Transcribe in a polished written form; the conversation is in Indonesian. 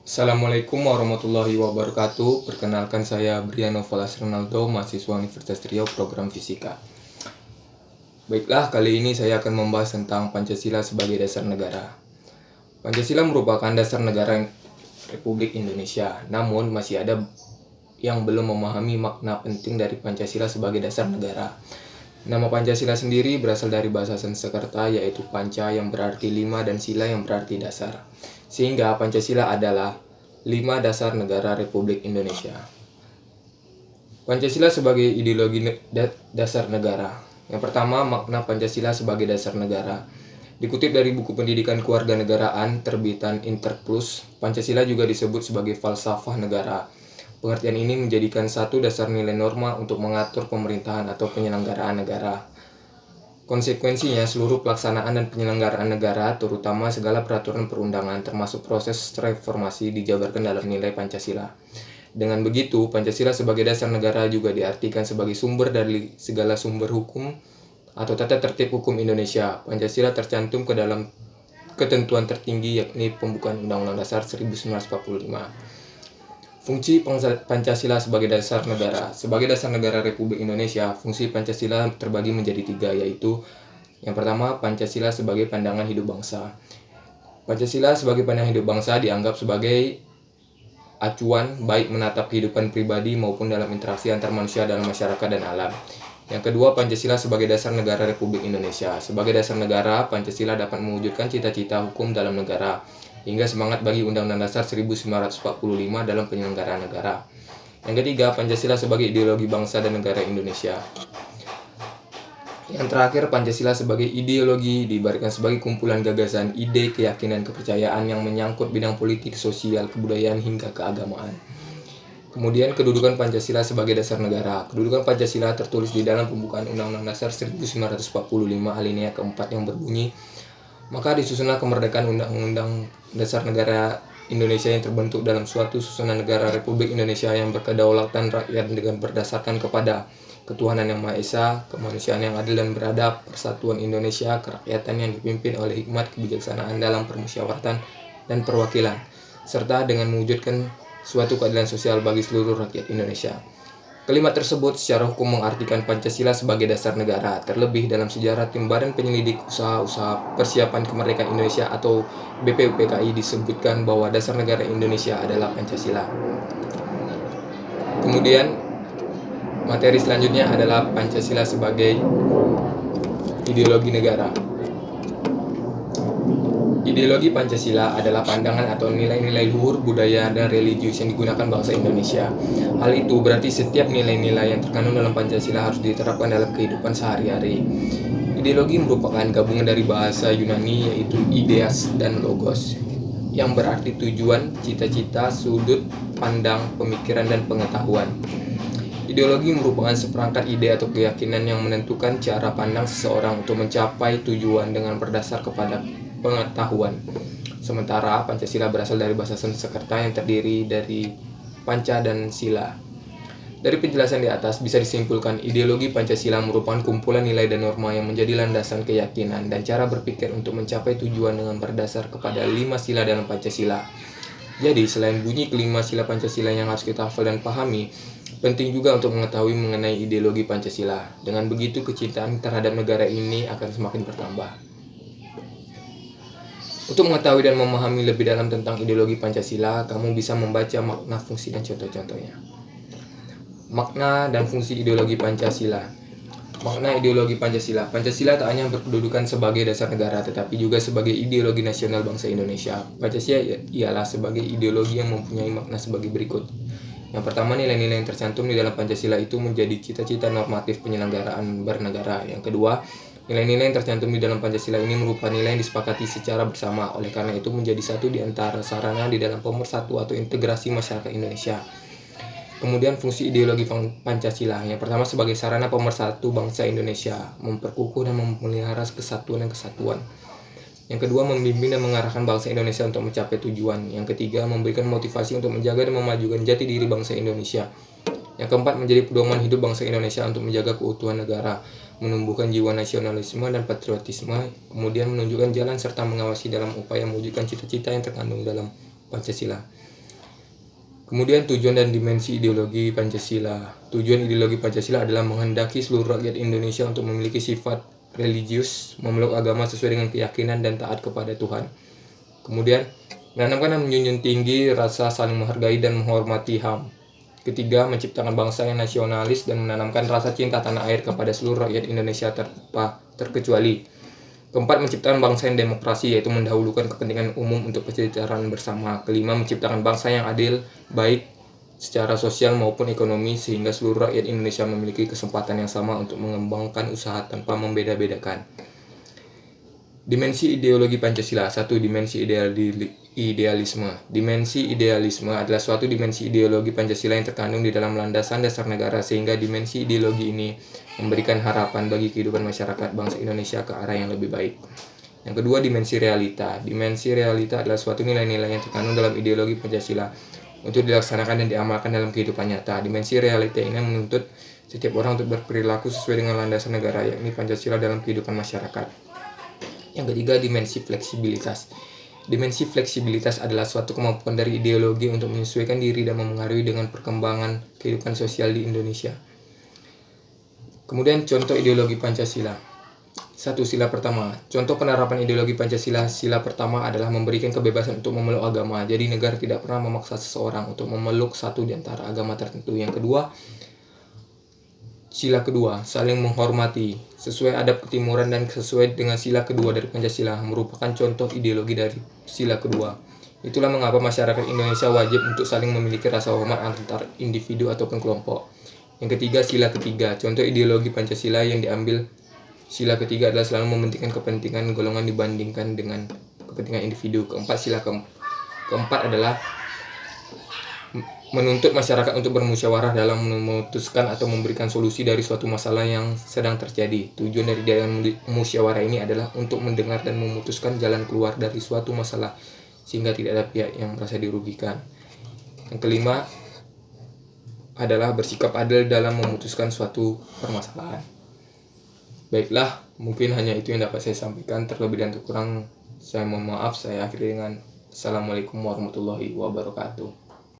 Assalamualaikum warahmatullahi wabarakatuh. Perkenalkan saya Briano Valas Ronaldo, mahasiswa Universitas Riau, program Fisika. Baiklah, kali ini saya akan membahas tentang Pancasila sebagai dasar negara. Pancasila merupakan dasar negara Republik Indonesia, namun masih ada yang belum memahami makna penting dari Pancasila sebagai dasar negara. Nama Pancasila sendiri berasal dari bahasa Sanskerta, yaitu Panca yang berarti lima dan Sila yang berarti dasar. Sehingga Pancasila adalah 5 dasar negara Republik Indonesia. Pancasila sebagai ideologi dasar negara. Yang pertama, makna Pancasila sebagai dasar negara. Dikutip dari buku pendidikan kewarganegaraan terbitan Interplus, Pancasila juga disebut sebagai falsafah negara. Pengertian ini menjadikan satu dasar nilai norma untuk mengatur pemerintahan atau penyelenggaraan negara. Konsekuensinya, seluruh pelaksanaan dan penyelenggaraan negara, terutama segala peraturan perundangan termasuk proses reformasi, dijabarkan dalam nilai Pancasila. Dengan begitu, Pancasila sebagai dasar negara juga diartikan sebagai sumber dari segala sumber hukum atau tata tertib hukum Indonesia. Pancasila tercantum ke dalam ketentuan tertinggi, yakni pembukaan Undang-Undang Dasar 1945. Fungsi Pancasila sebagai dasar negara. Sebagai dasar negara Republik Indonesia, fungsi Pancasila terbagi menjadi 3, yaitu yang pertama, Pancasila sebagai pandangan hidup bangsa. Pancasila sebagai pandangan hidup bangsa dianggap sebagai acuan baik menatap kehidupan pribadi maupun dalam interaksi antar manusia dalam masyarakat dan alam. Yang kedua, Pancasila sebagai dasar negara Republik Indonesia. Sebagai dasar negara, Pancasila dapat mewujudkan cita-cita hukum dalam negara, hingga semangat bagi Undang-Undang Dasar 1945 dalam penyelenggaraan negara. Yang ketiga, Pancasila sebagai ideologi bangsa dan negara Indonesia. Yang terakhir, Pancasila sebagai ideologi diibaratkan sebagai kumpulan gagasan, ide, keyakinan, kepercayaan yang menyangkut bidang politik, sosial, kebudayaan, hingga keagamaan. Kemudian, kedudukan Pancasila sebagai dasar negara. Kedudukan Pancasila tertulis di dalam pembukaan Undang-Undang Dasar 1945 alinea keempat yang berbunyi, maka disusunlah kemerdekaan Undang-Undang Dasar Negara Indonesia yang terbentuk dalam suatu susunan negara Republik Indonesia yang berkedaulatan rakyat dengan berdasarkan kepada ketuhanan yang Maha Esa, kemanusiaan yang adil dan beradab, persatuan Indonesia, kerakyatan yang dipimpin oleh hikmat kebijaksanaan dalam permusyawaratan dan perwakilan, serta dengan mewujudkan suatu keadilan sosial bagi seluruh rakyat Indonesia. Kalimat tersebut secara hukum mengartikan Pancasila sebagai dasar negara. Terlebih dalam sejarah tim Badan Penyelidik Usaha-Usaha Persiapan Kemerdekaan Indonesia atau BPUPKI disebutkan bahwa dasar negara Indonesia adalah Pancasila. Kemudian materi selanjutnya adalah Pancasila sebagai ideologi negara. Ideologi Pancasila adalah pandangan atau nilai-nilai luhur budaya dan religius yang digunakan bangsa Indonesia. Hal itu berarti setiap nilai-nilai yang terkandung dalam Pancasila harus diterapkan dalam kehidupan sehari-hari. Ideologi merupakan gabungan dari bahasa Yunani yaitu ideas dan logos, yang berarti tujuan, cita-cita, sudut pandang, pemikiran, dan pengetahuan. Ideologi merupakan seperangkat ide atau keyakinan yang menentukan cara pandang seseorang untuk mencapai tujuan dengan berdasar kepada pengetahuan. Sementara Pancasila berasal dari bahasa Sanskerta yang terdiri dari Panca dan Sila. Dari penjelasan di atas bisa disimpulkan ideologi Pancasila merupakan kumpulan nilai dan norma yang menjadi landasan keyakinan dan cara berpikir untuk mencapai tujuan dengan berdasar kepada 5 sila dalam Pancasila. Jadi selain bunyi kelima sila Pancasila yang harus kita hafal dan pahami, penting juga untuk mengetahui mengenai ideologi Pancasila. Dengan begitu kecintaan terhadap negara ini akan semakin bertambah. Untuk mengetahui dan memahami lebih dalam tentang ideologi Pancasila, kamu bisa membaca makna, fungsi, dan contoh-contohnya. Makna dan fungsi ideologi Pancasila. Makna ideologi Pancasila. Pancasila tak hanya berkedudukan sebagai dasar negara, tetapi juga sebagai ideologi nasional bangsa Indonesia. Pancasila ialah sebagai ideologi yang mempunyai makna sebagai berikut. Yang pertama, nilai-nilai yang tercantum di dalam Pancasila itu menjadi cita-cita normatif penyelenggaraan bernegara. Yang kedua, nilai-nilai yang tercantum di dalam Pancasila ini merupakan nilai yang disepakati secara bersama. Oleh karena itu menjadi satu di antara sarana di dalam pemersatu atau integrasi masyarakat Indonesia. Kemudian fungsi ideologi Pancasila. Yang pertama, sebagai sarana pemersatu bangsa Indonesia, memperkukuh dan memelihara kesatuan dan kesatuan. Yang kedua, membimbing dan mengarahkan bangsa Indonesia untuk mencapai tujuan. Yang ketiga, memberikan motivasi untuk menjaga dan memajukan jati diri bangsa Indonesia. Yang keempat, menjadi pedoman hidup bangsa Indonesia untuk menjaga keutuhan negara, menumbuhkan jiwa nasionalisme dan patriotisme, kemudian menunjukkan jalan serta mengawasi dalam upaya mewujudkan cita-cita yang terkandung dalam Pancasila. Kemudian tujuan dan dimensi ideologi Pancasila. Tujuan ideologi Pancasila adalah menghendaki seluruh rakyat Indonesia untuk memiliki sifat religius, memeluk agama sesuai dengan keyakinan dan taat kepada Tuhan. Kemudian, menanamkan dan menjunjung tinggi rasa saling menghargai dan menghormati HAM. Ketiga, menciptakan bangsa yang nasionalis dan menanamkan rasa cinta tanah air kepada seluruh rakyat Indonesia tanpa terkecuali. Keempat, menciptakan bangsa yang demokrasi, yaitu mendahulukan kepentingan umum untuk kesejahteraan bersama. Kelima, menciptakan bangsa yang adil, baik secara sosial maupun ekonomi, sehingga seluruh rakyat Indonesia memiliki kesempatan yang sama untuk mengembangkan usaha tanpa membeda-bedakan. Dimensi ideologi Pancasila. 1. Dimensi idealisme. Dimensi idealisme adalah suatu dimensi ideologi Pancasila yang terkandung di dalam landasan dasar negara, sehingga dimensi ideologi ini memberikan harapan bagi kehidupan masyarakat bangsa Indonesia ke arah yang lebih baik. Yang kedua, dimensi realita. Dimensi realita adalah suatu nilai-nilai yang terkandung dalam ideologi Pancasila untuk dilaksanakan dan diamalkan dalam kehidupan nyata. Dimensi realita ini menuntut setiap orang untuk berperilaku sesuai dengan landasan negara, yakni Pancasila, dalam kehidupan masyarakat. Yang ketiga, dimensi fleksibilitas. Dimensi fleksibilitas adalah suatu kemampuan dari ideologi untuk menyesuaikan diri dan memengaruhi dengan perkembangan kehidupan sosial di Indonesia. Kemudian contoh ideologi Pancasila. 1. Sila pertama. Contoh penerapan ideologi Pancasila. Sila pertama adalah memberikan kebebasan untuk memeluk agama. Jadi negara tidak pernah memaksa seseorang untuk memeluk satu di antara agama tertentu. Yang kedua, sila kedua, saling menghormati. Sesuai adab ketimuran dan sesuai dengan sila kedua dari Pancasila, merupakan contoh ideologi dari sila kedua. Itulah mengapa masyarakat Indonesia wajib untuk saling memiliki rasa hormat antar individu ataupun kelompok. Yang ketiga, sila ketiga. Contoh ideologi Pancasila yang diambil sila ketiga adalah selalu mementingkan kepentingan golongan dibandingkan dengan kepentingan individu. Keempat, sila keempat adalah menuntut masyarakat untuk bermusyawarah dalam memutuskan atau memberikan solusi dari suatu masalah yang sedang terjadi. Tujuan dari musyawarah ini adalah untuk mendengar dan memutuskan jalan keluar dari suatu masalah sehingga tidak ada pihak yang merasa dirugikan. Yang kelima adalah bersikap adil dalam memutuskan suatu permasalahan. Baiklah, mungkin hanya itu yang dapat saya sampaikan. Terlebih dan terkurang saya mohon maaf. Saya akhiri dengan Assalamualaikum warahmatullahi wabarakatuh.